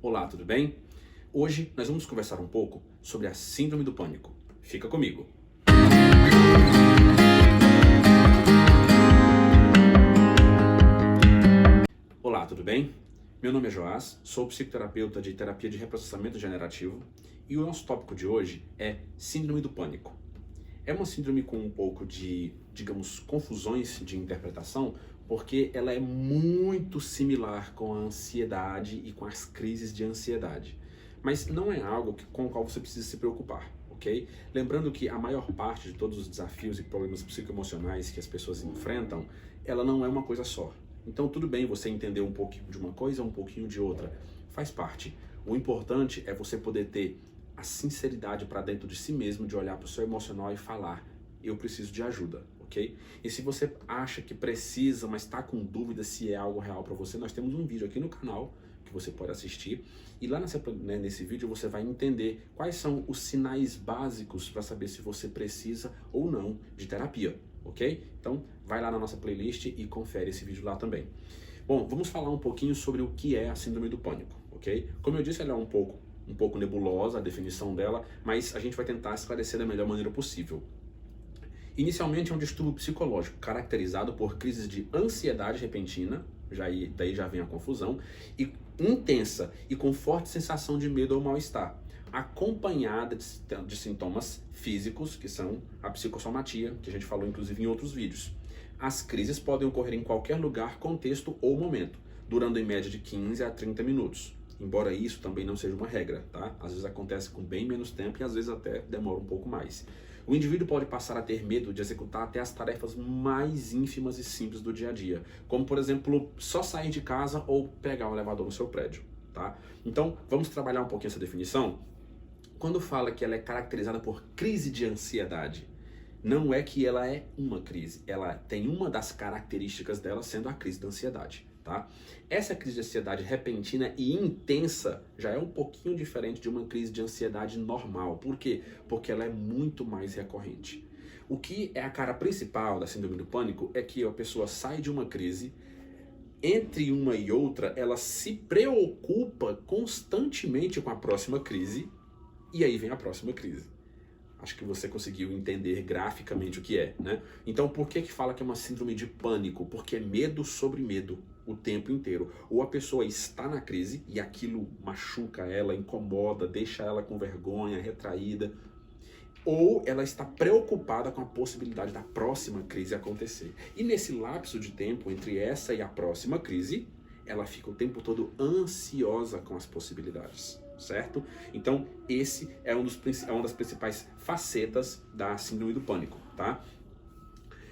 Olá, tudo bem? Hoje nós vamos conversar um pouco sobre a Síndrome do Pânico. Fica comigo! Olá, tudo bem? Meu nome é Joás, sou psicoterapeuta de terapia de reprocessamento generativo e o nosso tópico de hoje é Síndrome do Pânico. É uma síndrome com um pouco de, digamos, confusões de interpretação, porque ela é muito similar com a ansiedade e com as crises de ansiedade. Mas não é algo com o qual você precisa se preocupar, ok? Lembrando que a maior parte de todos os desafios e problemas psicoemocionais que as pessoas enfrentam, ela não é uma coisa só. Então tudo bem você entender um pouquinho de uma coisa, um pouquinho de outra. Faz parte. O importante é você poder ter a sinceridade para dentro de si mesmo, de olhar para o seu emocional e falar, eu preciso de ajuda, ok? E se você acha que precisa, mas está com dúvida se é algo real para você, nós temos um vídeo aqui no canal que você pode assistir e lá nesse vídeo você vai entender quais são os sinais básicos para saber se você precisa ou não de terapia, ok? Então vai lá na nossa playlist e confere esse vídeo lá também. Bom, vamos falar um pouquinho sobre o que é a Síndrome do Pânico, ok? Como eu disse, ela é um pouco nebulosa a definição dela, mas a gente vai tentar esclarecer da melhor maneira possível. Inicialmente é um distúrbio psicológico caracterizado por crises de ansiedade repentina, daí já vem a confusão, e intensa e com forte sensação de medo ou mal-estar, acompanhada de sintomas físicos, que são a psicossomatia, que a gente falou inclusive em outros vídeos. As crises podem ocorrer em qualquer lugar, contexto ou momento, durando em média de 15 a 30 minutos. Embora isso também não seja uma regra, tá? Às vezes acontece com bem menos tempo e às vezes até demora um pouco mais. O indivíduo pode passar a ter medo de executar até as tarefas mais ínfimas e simples do dia a dia, como por exemplo, só sair de casa ou pegar o elevador no seu prédio, tá? Então, vamos trabalhar um pouquinho essa definição? Quando fala que ela é caracterizada por crise de ansiedade, não é que ela é uma crise, ela tem uma das características dela sendo a crise da ansiedade. Tá? Essa crise de ansiedade repentina e intensa já é um pouquinho diferente de uma crise de ansiedade normal. Por quê? Porque ela é muito mais recorrente. O que é a cara principal da síndrome do pânico é que a pessoa sai de uma crise, entre uma e outra, ela se preocupa constantemente com a próxima crise e aí vem a próxima crise. Acho que você conseguiu entender graficamente o que é, né? Então, por que fala que é uma síndrome de pânico? Porque é medo sobre medo o tempo inteiro. Ou a pessoa está na crise e aquilo machuca ela, incomoda, deixa ela com vergonha, retraída. Ou ela está preocupada com a possibilidade da próxima crise acontecer. E nesse lapso de tempo entre essa e a próxima crise, ela fica o tempo todo ansiosa com as possibilidades. Certo? Então, esse é uma das principais facetas da síndrome do pânico, tá?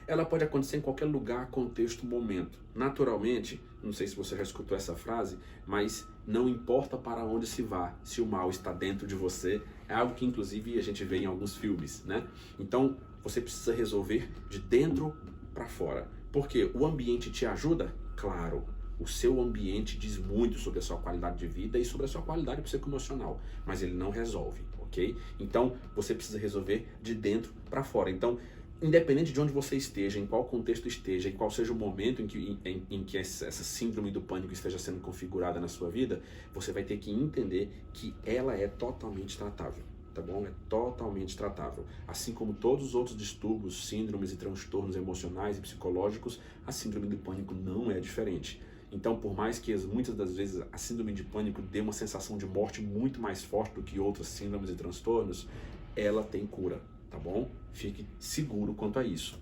Ela pode acontecer em qualquer lugar, contexto, momento. Naturalmente, não sei se você já escutou essa frase, mas não importa para onde se vá, se o mal está dentro de você, é algo que inclusive a gente vê em alguns filmes, né? Então, você precisa resolver de dentro para fora. Porque o ambiente te ajuda? Claro. O seu ambiente diz muito sobre a sua qualidade de vida e sobre a sua qualidade psicoemocional, mas ele não resolve, ok? Então, você precisa resolver de dentro para fora. Então, independente de onde você esteja, em qual contexto esteja, em qual seja o momento em que essa síndrome do pânico esteja sendo configurada na sua vida, você vai ter que entender que ela é totalmente tratável. Tá bom? É totalmente tratável. Assim como todos os outros distúrbios, síndromes e transtornos emocionais e psicológicos, a síndrome do pânico não é diferente. Então, por mais que muitas das vezes a síndrome de pânico dê uma sensação de morte muito mais forte do que outras síndromes e transtornos, ela tem cura, tá bom? Fique seguro quanto a isso.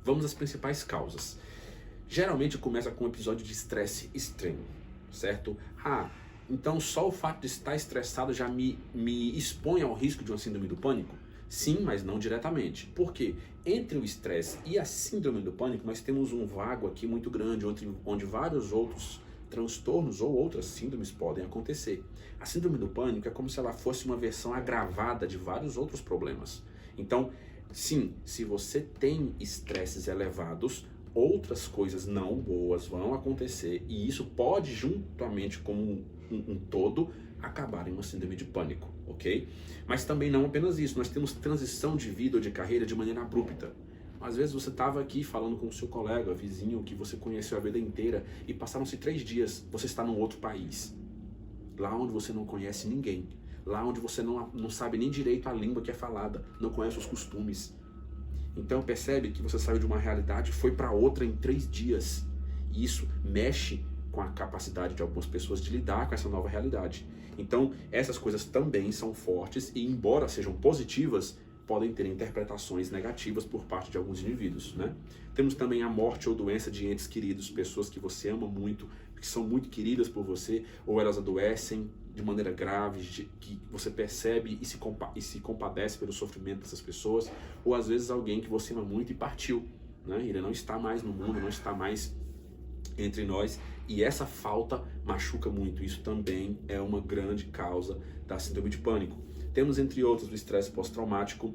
Vamos às principais causas. Geralmente começa com um episódio de estresse extremo, certo? Então só o fato de estar estressado já me expõe ao risco de uma síndrome do pânico? Sim, mas não diretamente. Por quê? Entre o estresse e a síndrome do pânico, nós temos um vago aqui muito grande, onde vários outros transtornos ou outras síndromes podem acontecer. A síndrome do pânico é como se ela fosse uma versão agravada de vários outros problemas. Então, sim, se você tem estresses elevados, outras coisas não boas vão acontecer e isso pode, juntamente com um todo, acabar em uma síndrome de pânico, ok? Mas também não apenas isso, nós temos transição de vida ou de carreira de maneira abrupta. Às vezes você estava aqui falando com o seu colega, vizinho, que você conheceu a vida inteira e passaram-se 3 dias, você está num outro país. lá onde você não conhece ninguém, lá onde você não sabe nem direito a língua que é falada, não conhece os costumes. Então percebe que você saiu de uma realidade e foi para outra em 3 dias. E isso mexe com a capacidade de algumas pessoas de lidar com essa nova realidade. Então essas coisas também são fortes e, embora sejam positivas, podem ter interpretações negativas por parte de alguns indivíduos, né? Temos também a morte ou doença de entes queridos, pessoas que você ama muito, que são muito queridas por você, ou elas adoecem de maneira grave, que você percebe e se compadece pelo sofrimento dessas pessoas, ou às vezes alguém que você ama muito e partiu, né? Ele não está mais no mundo, não está mais entre nós, e essa falta machuca muito. Isso também é uma grande causa da síndrome de pânico. Temos, entre outros, o estresse pós-traumático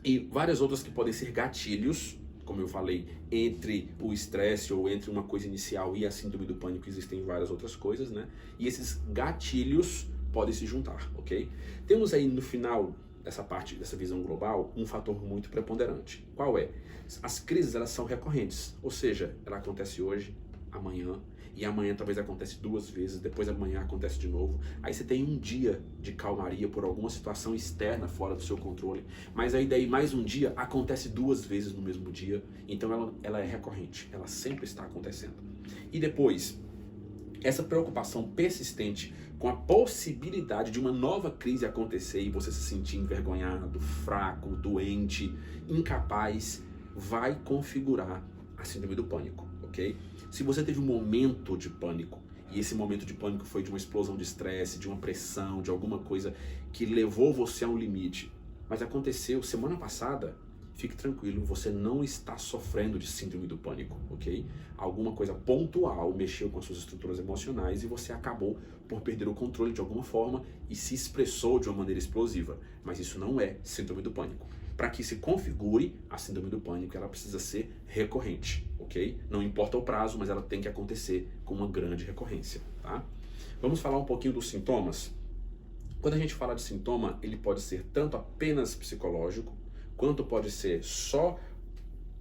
e várias outras que podem ser gatilhos, como eu falei, entre o estresse ou entre uma coisa inicial e a síndrome do pânico existem várias outras coisas, né? E esses gatilhos podem se juntar, ok? Temos aí no final dessa parte, dessa visão global, um fator muito preponderante. Qual é? As crises, elas são recorrentes, ou seja, ela acontece hoje, amanhã, e amanhã talvez acontece 2 vezes, depois amanhã acontece de novo. Aí você tem um dia de calmaria por alguma situação externa fora do seu controle, mas aí daí mais um dia acontece 2 vezes no mesmo dia, então ela é recorrente, ela sempre está acontecendo. E depois, essa preocupação persistente com a possibilidade de uma nova crise acontecer e você se sentir envergonhado, fraco, doente, incapaz, vai configurar a síndrome do pânico, ok? Se você teve um momento de pânico, e esse momento de pânico foi de uma explosão de estresse, de uma pressão, de alguma coisa que levou você a um limite, mas aconteceu semana passada, fique tranquilo, você não está sofrendo de síndrome do pânico, ok? Alguma coisa pontual mexeu com as suas estruturas emocionais e você acabou por perder o controle de alguma forma e se expressou de uma maneira explosiva, mas isso não é síndrome do pânico. Para que se configure a síndrome do pânico, ela precisa ser recorrente, ok? Não importa o prazo, mas ela tem que acontecer com uma grande recorrência, tá? Vamos falar um pouquinho dos sintomas? Quando a gente fala de sintoma, ele pode ser tanto apenas psicológico, quanto pode ser só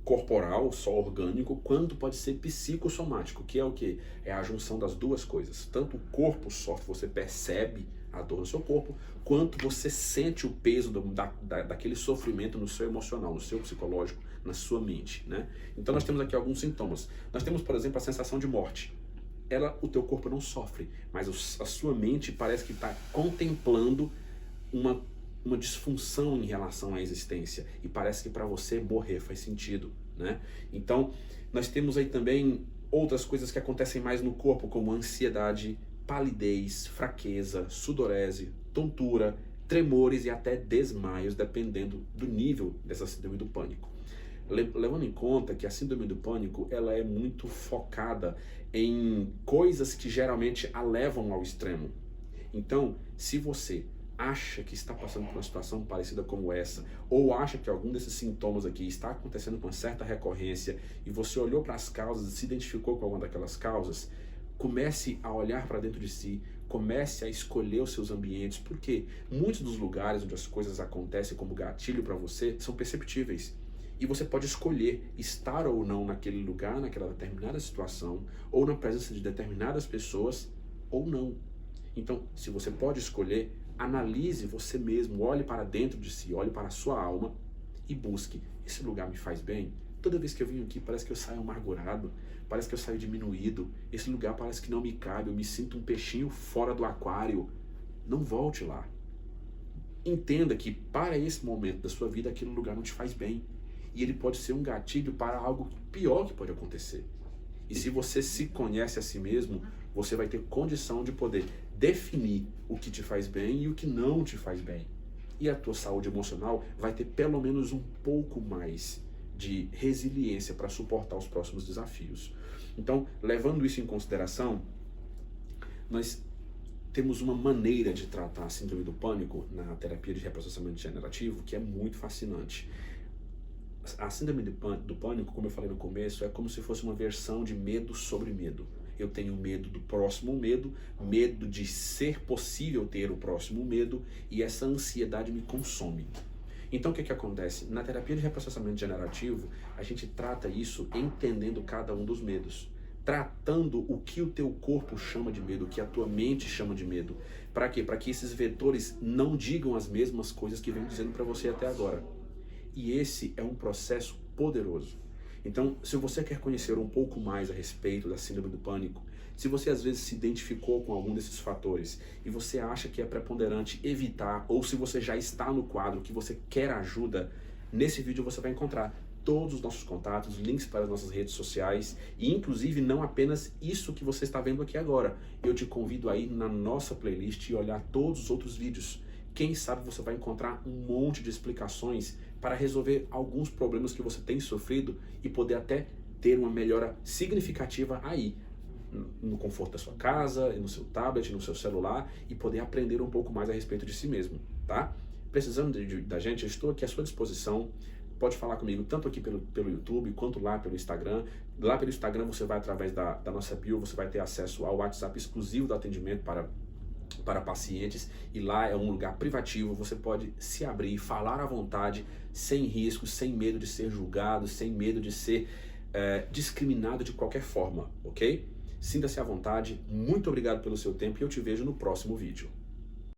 corporal, só orgânico, quanto pode ser psicossomático, que é o quê? É a junção das duas coisas. Tanto o corpo sofre, você percebe a dor no seu corpo, quanto você sente o peso daquele sofrimento no seu emocional, no seu psicológico, na sua mente, né? Então nós temos aqui alguns sintomas. Nós temos, por exemplo, a sensação de morte. O teu corpo não sofre, mas a sua mente parece que está contemplando uma disfunção em relação à existência e parece que para você morrer faz sentido, né? Então nós temos aí também outras coisas que acontecem mais no corpo, como ansiedade, palidez, fraqueza, sudorese, tontura, tremores e até desmaios, dependendo do nível dessa síndrome do pânico. Levando em conta que a síndrome do pânico ela é muito focada em coisas que geralmente a levam ao extremo. Então, se você acha que está passando por uma situação parecida como essa, ou acha que algum desses sintomas aqui está acontecendo com certa recorrência, e você olhou para as causas e se identificou com alguma daquelas causas, comece a olhar para dentro de si, comece a escolher os seus ambientes, porque muitos dos lugares onde as coisas acontecem como gatilho para você são perceptíveis. E você pode escolher estar ou não naquele lugar, naquela determinada situação, ou na presença de determinadas pessoas, ou não. Então, se você pode escolher, analise você mesmo, olhe para dentro de si, olhe para a sua alma e busque. Esse lugar me faz bem? Toda vez que eu venho aqui parece que eu saio amargurado, parece que eu saio diminuído, esse lugar parece que não me cabe, eu me sinto um peixinho fora do aquário. Não volte lá. Entenda que para esse momento da sua vida aquele lugar não te faz bem. E ele pode ser um gatilho para algo pior que pode acontecer. E se você se conhece a si mesmo, você vai ter condição de poder definir o que te faz bem e o que não te faz bem. E a tua saúde emocional vai ter pelo menos um pouco mais de resiliência para suportar os próximos desafios. Então, levando isso em consideração, nós temos uma maneira de tratar a síndrome do pânico na terapia de reprocessamento generativo que é muito fascinante. A síndrome do pânico, como eu falei no começo, é como se fosse uma versão de medo sobre medo. Eu tenho medo do próximo medo, medo de ser possível ter o próximo medo, e essa ansiedade me consome. Então o que acontece? Na terapia de reprocessamento generativo, a gente trata isso entendendo cada um dos medos. tratando o que o teu corpo chama de medo, o que a tua mente chama de medo. Para quê? Para que esses vetores não digam as mesmas coisas que vem dizendo para você até agora. E esse é um processo poderoso. Então, se você quer conhecer um pouco mais a respeito da síndrome do pânico, se você às vezes se identificou com algum desses fatores e você acha que é preponderante evitar, ou se você já está no quadro que você quer ajuda, nesse vídeo você vai encontrar todos os nossos contatos, links para as nossas redes sociais e inclusive não apenas isso que você está vendo aqui agora. Eu te convido a ir na nossa playlist e olhar todos os outros vídeos. Quem sabe você vai encontrar um monte de explicações para resolver alguns problemas que você tem sofrido e poder até ter uma melhora significativa aí, no conforto da sua casa, no seu tablet, no seu celular e poder aprender um pouco mais a respeito de si mesmo, tá? Precisando da gente, eu estou aqui à sua disposição. Pode falar comigo tanto aqui pelo YouTube quanto lá pelo Instagram. Lá pelo Instagram você vai através da nossa bio, você vai ter acesso ao WhatsApp exclusivo do atendimento para pacientes e lá é um lugar privativo, você pode se abrir, falar à vontade, sem risco, sem medo de ser julgado, sem medo de ser discriminado de qualquer forma, ok? Sinta-se à vontade, muito obrigado pelo seu tempo e eu te vejo no próximo vídeo.